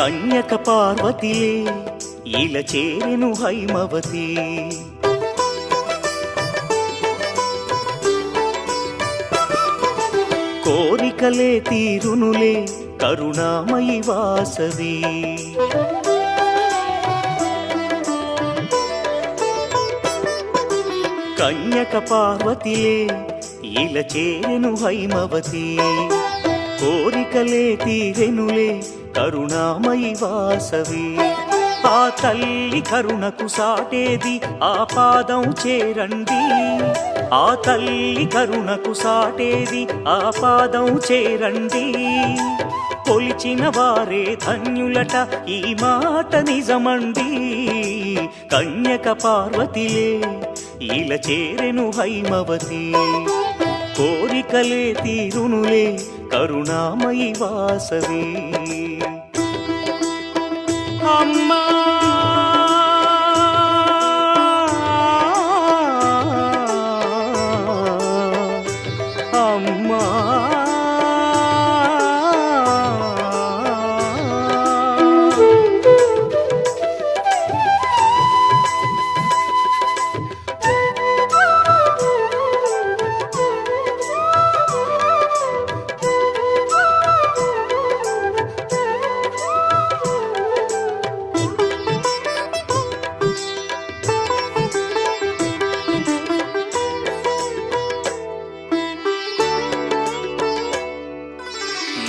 కన్యక పార్వతిలే ఇలా చేరెను హైమవతి. కోరికలే తీరునులే కరుణామయి వాసవి. కన్యక పార్వతిలే ఇలా చేరెను హైమవతి. కోరికలే తీరెనులే కరుణామయి వాసవి. ఆ తల్లి కరుణకు సాటేది ఆ పాదం చేరండి. ఆ తల్లి కరుణకు సాటేది ఆ పాదం చేరండి. కొలిచిన వారే ధన్యులట ఈ మాట నిజమండి. కన్యక పార్వతిలే ఇలా చేరెను హైమవతి. కోరికలే తీరునులే కరుణామయి వాసవి. అమ్మా అమ్మా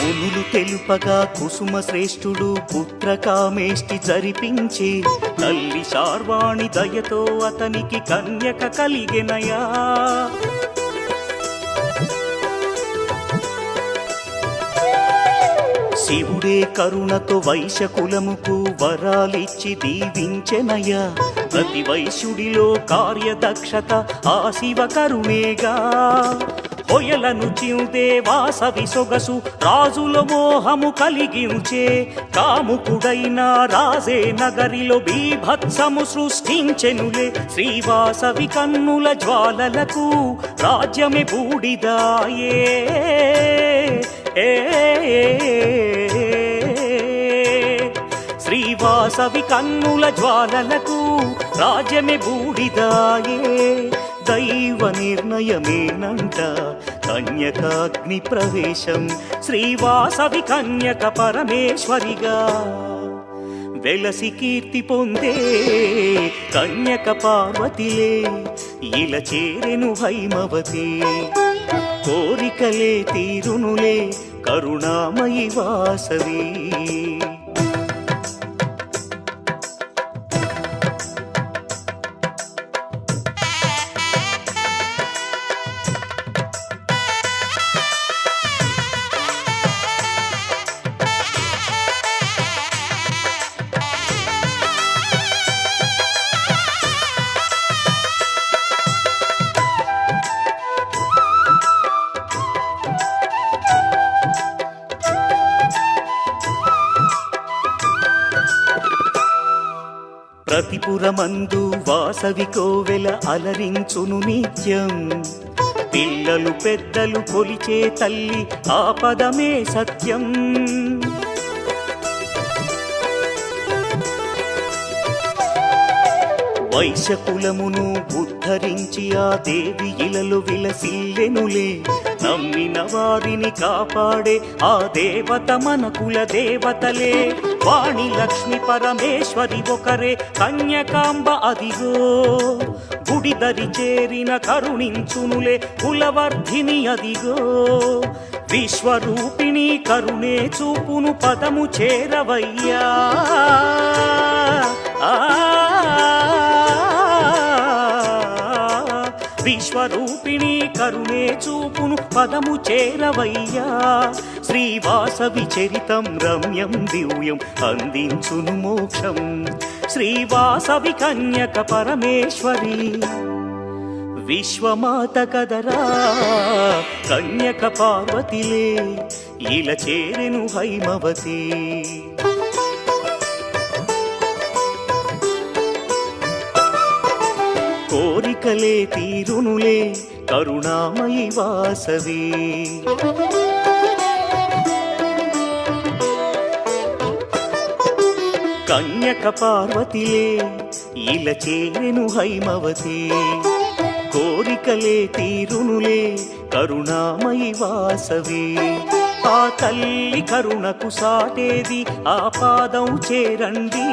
మునులు తెలుపగా కుసుమ శ్రేష్ఠుడు పుత్రకామేష్టి జరిపించే. తల్లి శార్వాణి దయతో అతనికి కన్యక కలిగెనయా. శివుడే కరుణతో వైశ్యకులముకు వరాలిచ్చి దీవించెనయా. ప్రతి వైశ్యుడిలో కార్యదక్షత ఆ శివ కరుణేగా. పొయలను చిందే వాసవి సొగసు రాజుల మోహము కలిగించే. కాముకుడైన రాజే నగరిలో బీభత్సము సృష్టించెనులే. శ్రీవాసవి కన్నుల జ్వాలలకు రాజ్యమే బూడిదాయే. శ్రీవాసవి కన్నుల జ్వాలలకు రాజ్యమే బూడిదాయే. దైవ నిర్ణయమేనంట కన్యకాగ్ని ప్రవేశం. శ్రీవాసవి కన్యక పరమేశ్వరిగా వెలసి కీర్తి పొందే. కన్యక పార్వతిలే ఇలా చేరెను హైమవతి. కోరికలే తీరునులే కరుణామయి వాసవి. ప్రతిపురమందు వాసవి కోవెల అలరించును నిత్యం. పిల్లలు పెద్దలు కొలిచే తల్లి ఆ పదమే సత్యం. వైశ్యకులమును ఉద్ధరించి ఆ దేవి ఇలలో విలసిల్లెనులే. నమ్మిన వారిని కాపాడే ఆ దేవత మన కుల దేవతలే. వాణి లక్ష్మి పరమేశ్వరి ఒకరే కన్యకాంబ అదిగో. గుడిదరి చేరిన కరుణించునులే కులవర్ధిని అదిగో. విశ్వరూపిణి కరుణే చూపును పదము చేరవయ్యా. విశ్వరూపిణి కరుణే చూపును పదము చేరవయ్యా. శ్రీవాసవి చరితం రమ్యం దివ్యం అందించును మోక్షం. శ్రీవాసవి కన్యక పరమేశ్వరి విశ్వమాత కదరా. కన్యక పార్వతిలే ఇలా చేరెను హైమవతి. కోరికలే తీరునులే కరుణామయి వాసవి. కన్యక పార్వతిలే ఇలా చేరెను హైమవతి కోరికలే తీరునులే కరుణామయి వాసవి ఆ తల్లి కరుణకు సాటేది ఆ పాదం చేరండి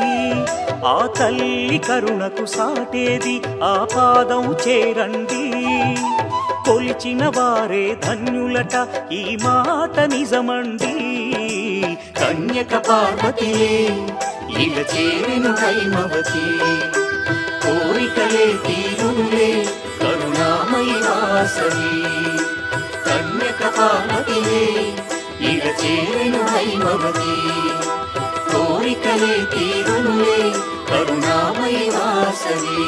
ఆ తల్లి కరుణకు సాటేది ఆ పాదం చేరండి కొలిచిన వారే ధన్యులట ఈ మాట నిజమండి కన్యక పార్వతిలే ఇలా చేరెను హైమవతి కోరికలే తీరునులే కరుణామయి వాసవి కన్యక పార్వతిలే ఇలా చేరెను హైమవతి కోరికలే తీరునులే కరుణామయి వాసవి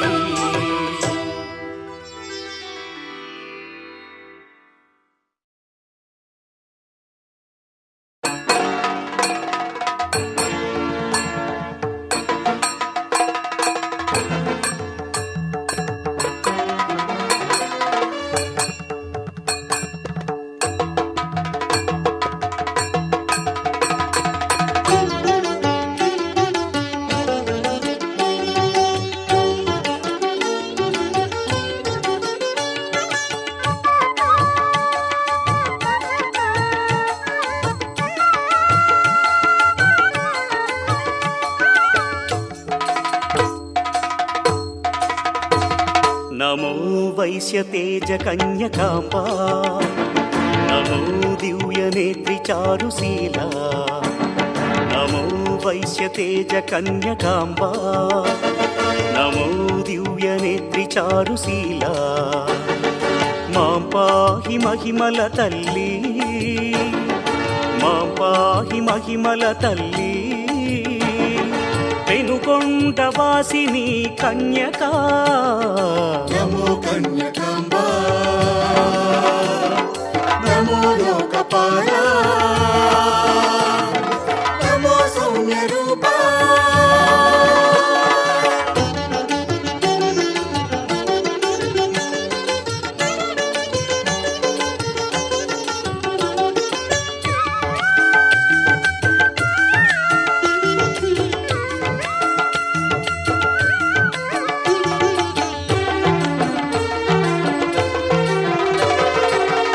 నమో వైశ్యతేజ కన్యకాంబా నమో దివ్యనేత్రి చారుశీల నమో వైశ్యతేజ కన్యకాంబా నమో దివ్యనేత్రి చారుశీల మాం పాహి మహిమల తల్లి మాం పాహి మహిమల తల్లి పెనుకొండ వాసిని కన్యకా నమో కన్యకాంబా నమో లోకపాలా నమో సౌమ్య రూపా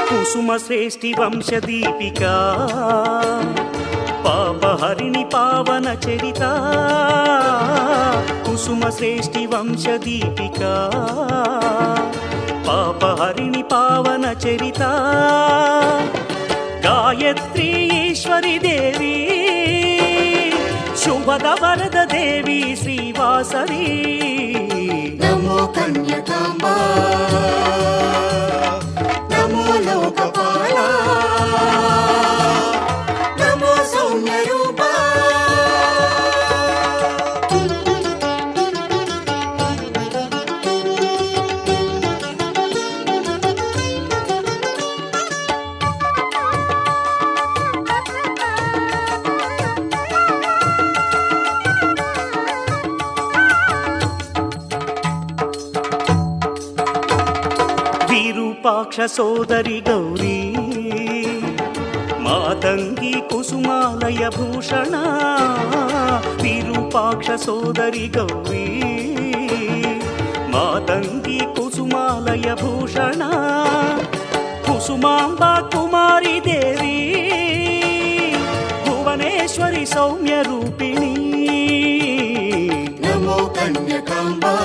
కుసుమ శ్రేష్ఠి వంశదీపికా పాపహరిణి పావన చరిత కుసుమ శ్రేష్ఠి వంశదీపికా పాపహరిణి పావన చరిత గాయత్రీ ఈశ్వరి దేవి శుభద వరద దేవి శ్రీవాసవి నమో కన్యకాంబా నమో లోకపాలా నమో సౌమ్య రూపా విరూపాక్ష సోదరి గౌరీ మాతంగి కుసుమాలయ భూషణ విరూపాక్ష సోదరి గౌరీ మాతంగి కుసుమాలయ భూషణ కుసుమాంబా కుమారి దేవి భువనేశ్వరి సౌమ్య రూపిణి నమో కన్యకాంబా